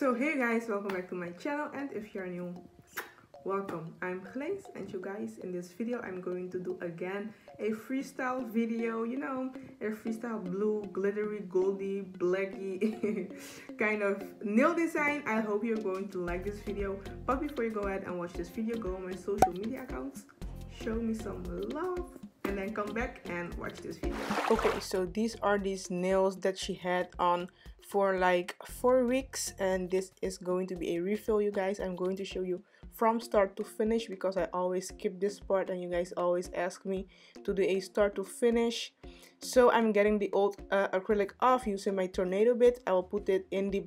So hey guys, welcome back to my channel, and if you're new, welcome. I'm Glaze, and you guys, in this video I'm going to do again a freestyle video, you know, a freestyle blue, glittery, goldy, blacky kind of nail design. I hope you're going to like this video, but before you go ahead and watch this video, go on my social media accounts, show me some love, and then come back and watch this video. Okay, so these are these nails that she had on for like 4 weeks, and this is going to be a refill, you guys. I'm going to show you from start to finish because I always skip this part and you guys always ask me to do a start to finish. So I'm getting the old acrylic off using my tornado bit. I will put it in the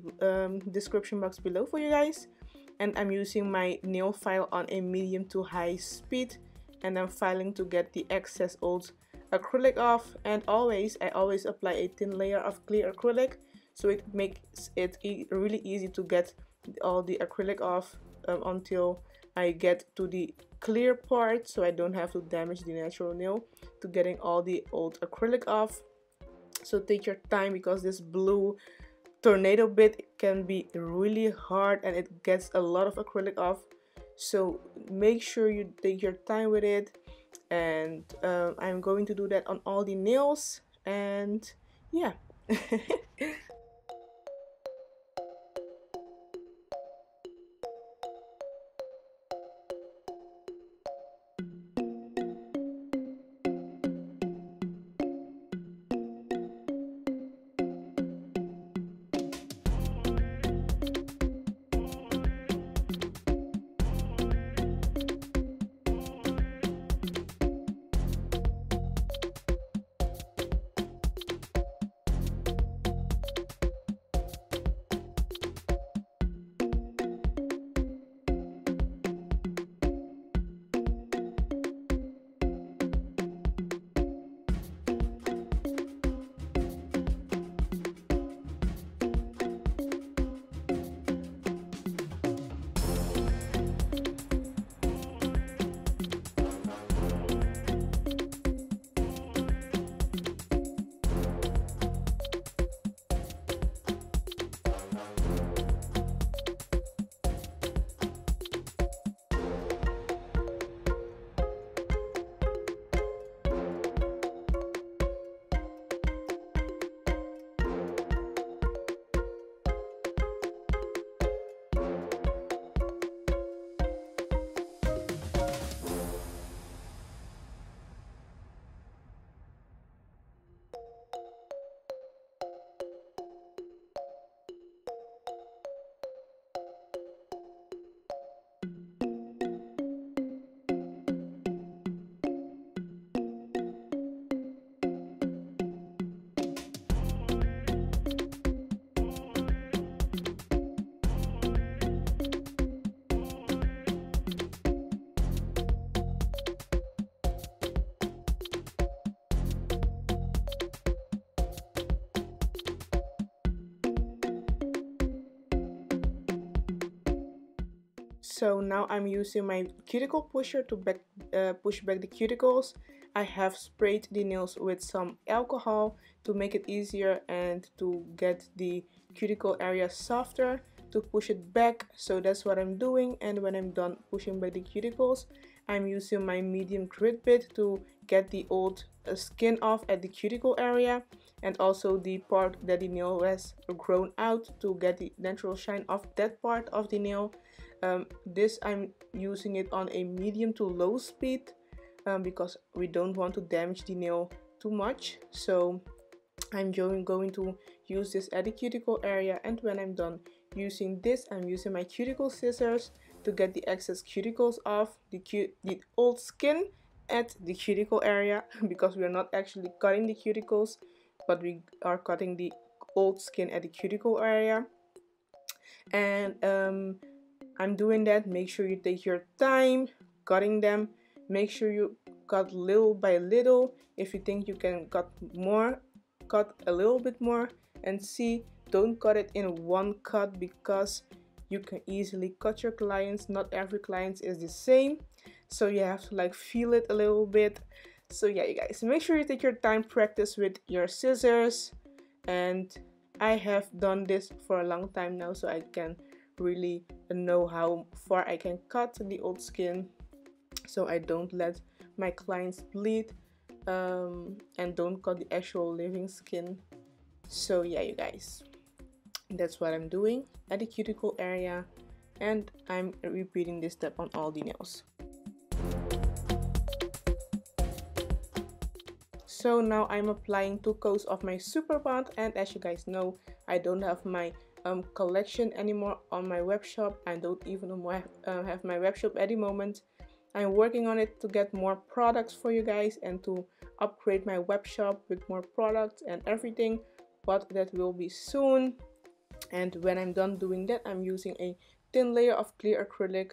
description box below for you guys. And I'm using my nail file on a medium to high speed, and I'm filing to get the excess old acrylic off. And I always apply a thin layer of clear acrylic, so it makes it really easy to get all the acrylic off until I get to the clear part, so I don't have to damage the natural nail to getting all the old acrylic off. So take your time because this blue tornado bit can be really hard and it gets a lot of acrylic off. So make sure you take your time with it, and I'm going to do that on all the nails, and yeah. So now I'm using my cuticle pusher to push back the cuticles. I have sprayed the nails with some alcohol to make it easier and to get the cuticle area softer, to push it back. So that's what I'm doing, and when I'm done pushing back the cuticles, I'm using my medium grit bit to get the old skin off at the cuticle area, and also the part that the nail has grown out, to get the natural shine off that part of the nail. This I'm using it on a medium to low speed because we don't want to damage the nail too much. So I'm going to use this at the cuticle area, and when I'm done using this, I'm using my cuticle scissors to get the excess cuticles off, the old skin at the cuticle area, because we are not actually cutting the cuticles, but we are cutting the old skin at the cuticle area. And I'm doing that. Make sure you take your time cutting them. Make sure you cut little by little. If you think you can cut more, cut a little bit more, and see, don't cut it in one cut because you can easily cut your clients. Not every client is the same, so you have to like feel it a little bit. So yeah, you guys, make sure you take your time, practice with your scissors, and I have done this for a long time now, so I can really know how far I can cut the old skin, so I don't let my clients bleed, and don't cut the actual living skin. So yeah, you guys, that's what I'm doing at the cuticle area, and I'm repeating this step on all the nails. So now I'm applying 2 coats of my super bond, and as you guys know, I don't have my collection anymore on my web shop. I don't even have my web shop at the moment. I'm working on it to get more products for you guys and to upgrade my web shop with more products and everything, but that will be soon. And when I'm done doing that, I'm using a thin layer of clear acrylic.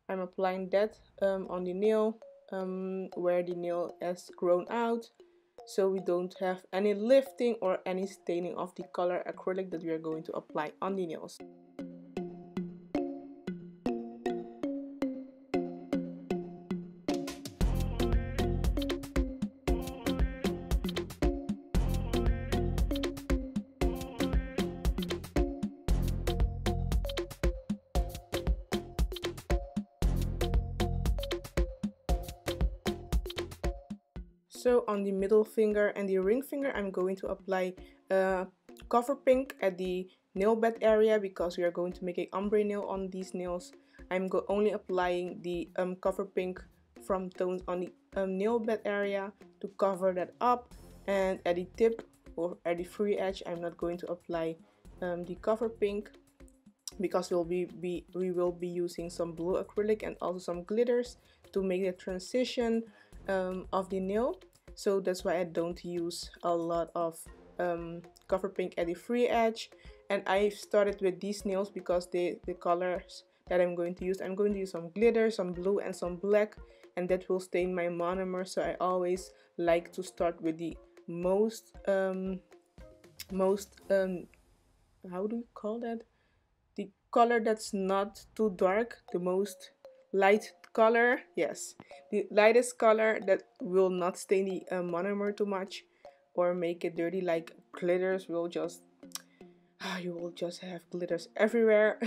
I'm applying that on the nail where the nail has grown out, so we don't have any lifting or any staining of the color acrylic that we are going to apply on the nails. So on the middle finger and the ring finger, I'm going to apply cover pink at the nail bed area because we are going to make a ombre nail on these nails. I'm only applying the cover pink from tones on the nail bed area to cover that up, and at the tip or at the free edge, I'm not going to apply the cover pink because we will be using some blue acrylic and also some glitters to make the transition of the nail. So that's why I don't use a lot of cover pink at the free edge. And I started with these nails because the colors that I'm going to use some glitter, some blue and some black, and that will stain my monomer. So I always like to start with the most how do you call that, the color that's not too dark, the most light color. Yes, the lightest color that will not stain the monomer too much or make it dirty, like glitters will just you will just have glitters everywhere.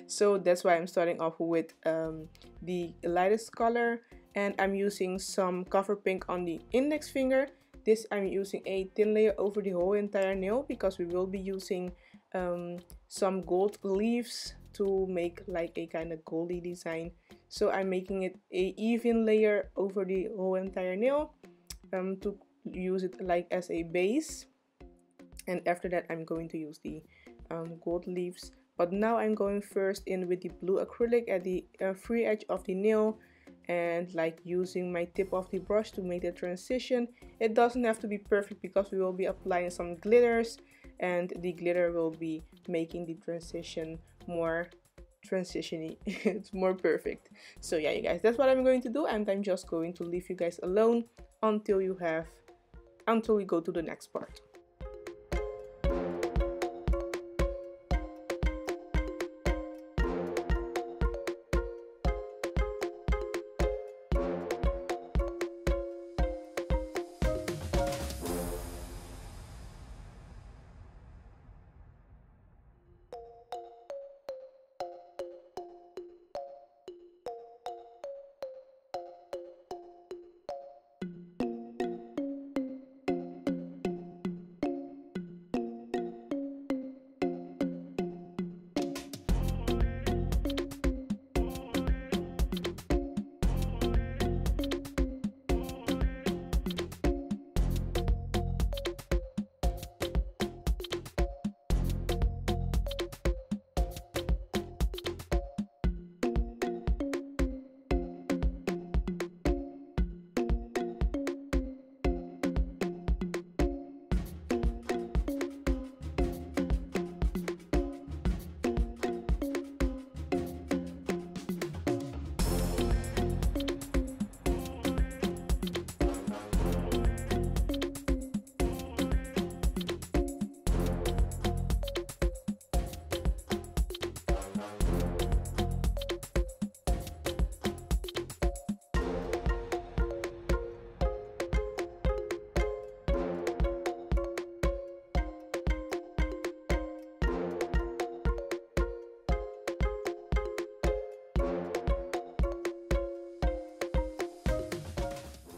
So that's why I'm starting off with the lightest color, and I'm using some cover pink on the index finger. This I'm using a thin layer over the whole entire nail because we will be using some gold leaves to make like a kind of goldy design. So I'm making it a even layer over the whole entire nail to use it like as a base, and after that I'm going to use the gold leaves. But now I'm going first in with the blue acrylic at the free edge of the nail, and like using my tip of the brush to make the transition. It doesn't have to be perfect because we will be applying some glitters, and the glitter will be making the transition more transitiony. It's more perfect. So yeah, you guys, that's what I'm going to do, and I'm just going to leave you guys alone until we go to the next part.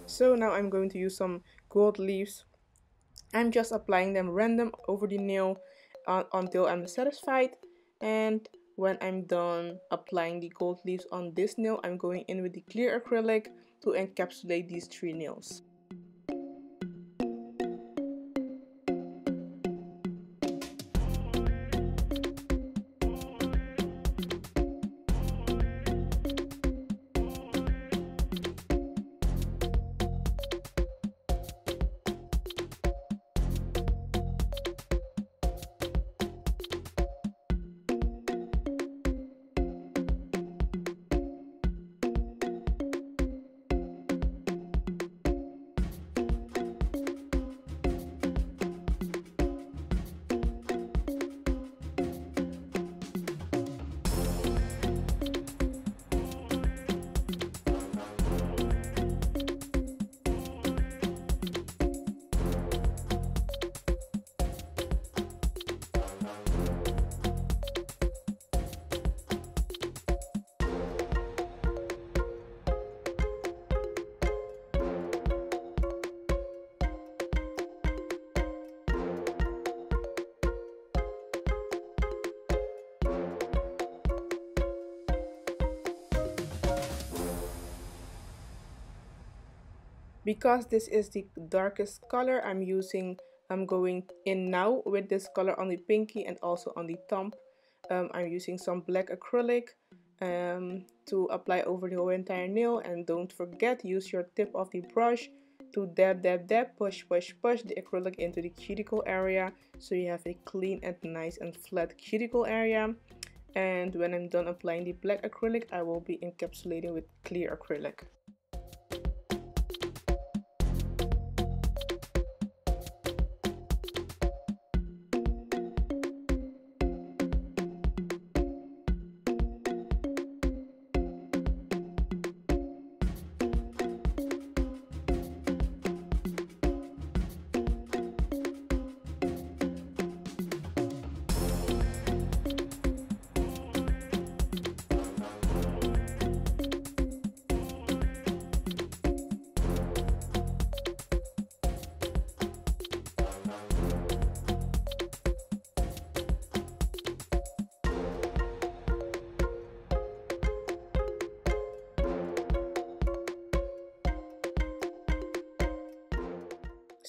So now I'm going to use some gold leaves. I'm just applying them random over the nail until I'm satisfied. And when I'm done applying the gold leaves on this nail, I'm going in with the clear acrylic to encapsulate these 3 nails. Because this is the darkest color I'm going in now with this color on the pinky and also on the thumb. I'm using some black acrylic to apply over the whole entire nail, and don't forget, use your tip of the brush to dab, push the acrylic into the cuticle area so you have a clean and nice and flat cuticle area. And when I'm done applying the black acrylic, I will be encapsulating with clear acrylic.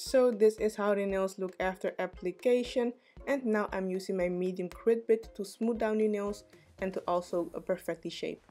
So this is how the nails look after application, and now I'm using my medium grit bit to smooth down the nails and to also perfect the shape.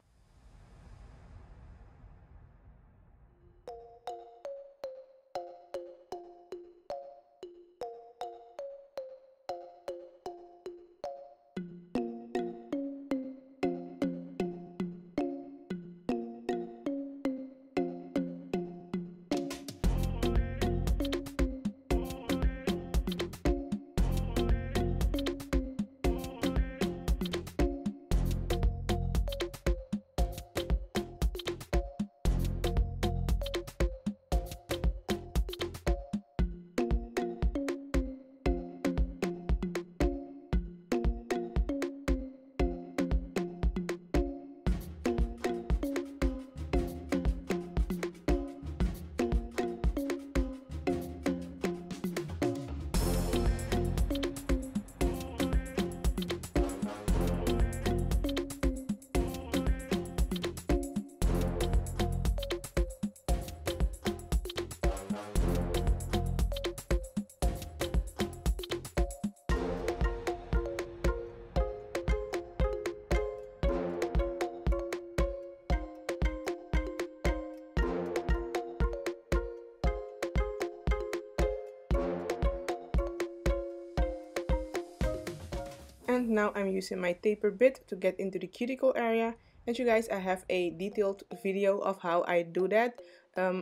And now I'm using my taper bit to get into the cuticle area. And you guys, I have a detailed video of how I do that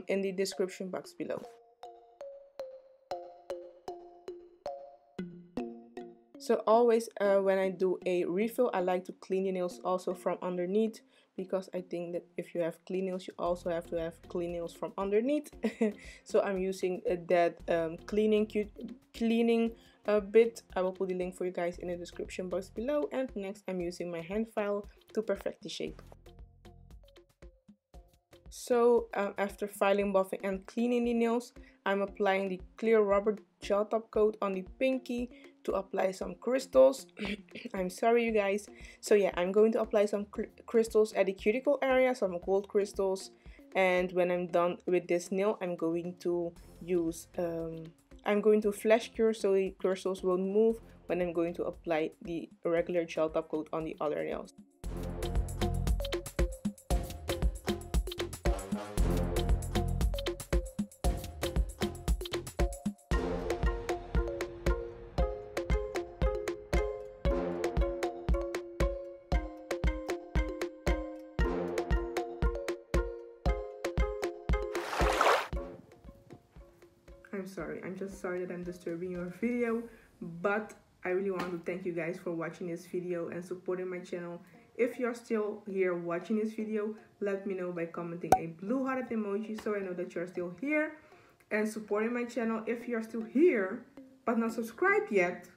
in the description box below. So always when I do a refill, I like to clean the nails also from underneath, because I think that if you have clean nails, you also have to have clean nails from underneath. So I'm using that cleaning bit. I will put the link for you guys in the description box below. And next I'm using my hand file to perfect the shape. So after filing, buffing and cleaning the nails, I'm applying the clear rubber gel top coat on the pinky to apply some crystals. I'm sorry you guys. So yeah, I'm going to apply some crystals at the cuticle area, some gold crystals. And when I'm done with this nail, I'm going to use I'm going to flash cure so the crystals will move when I'm going to apply the regular gel top coat on the other nails. I'm just sorry that I'm disturbing your video, but I really want to thank you guys for watching this video and supporting my channel. If you're still here watching this video, let me know by commenting a blue hearted emoji so I know that you're still here and supporting my channel. If you're still here but not subscribed yet,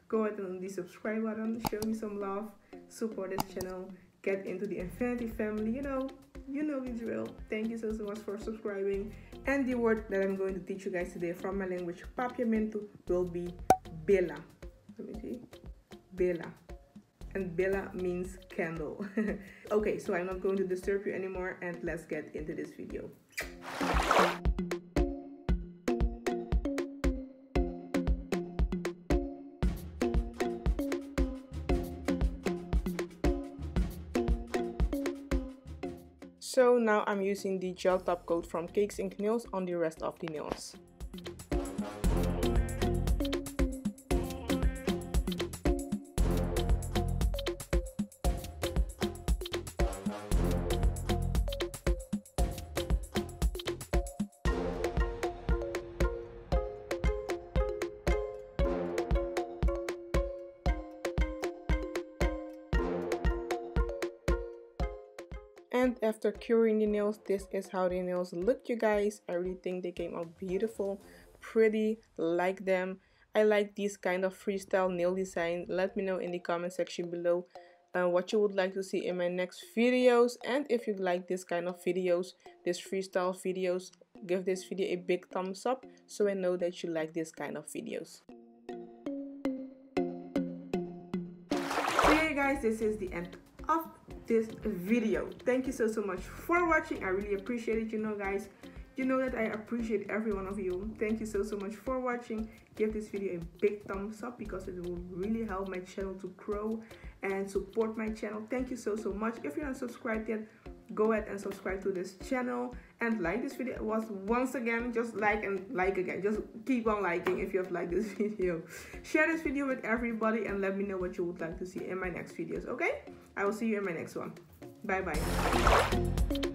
go ahead and hit the subscribe button, show me some love, support this channel, get into the Infinity family, you know the drill. Thank you so much for subscribing. And the word that I'm going to teach you guys today from my language papiamento will be bela. Let me see. Bela. And bela means candle. Okay, so I'm not going to disturb you anymore and let's get into this video. So now I'm using the gel top coat from Kupa Inc nails on the rest of the nails. And after curing the nails, this is how the nails look, you guys. I really think they came out beautiful, pretty, like them. I like this kind of freestyle nail design. Let me know in the comment section below what you would like to see in my next videos. And if you like this kind of videos, this freestyle videos, give this video a big thumbs up so I know that you like this kind of videos. So yeah guys, this is the end of this video. Thank you so much for watching. I really appreciate it. You know guys, you know that I appreciate every one of you. Thank you so much for watching. Give this video a big thumbs up because it will really help my channel to grow and support my channel. Thank you so much. If you're not subscribed yet, go ahead and subscribe to this channel and like this video. Once again, just like and like again, just keep on liking if you have liked this video. Share this video with everybody and let me know what you would like to see in my next videos. Okay, I will see you in my next one. Bye bye.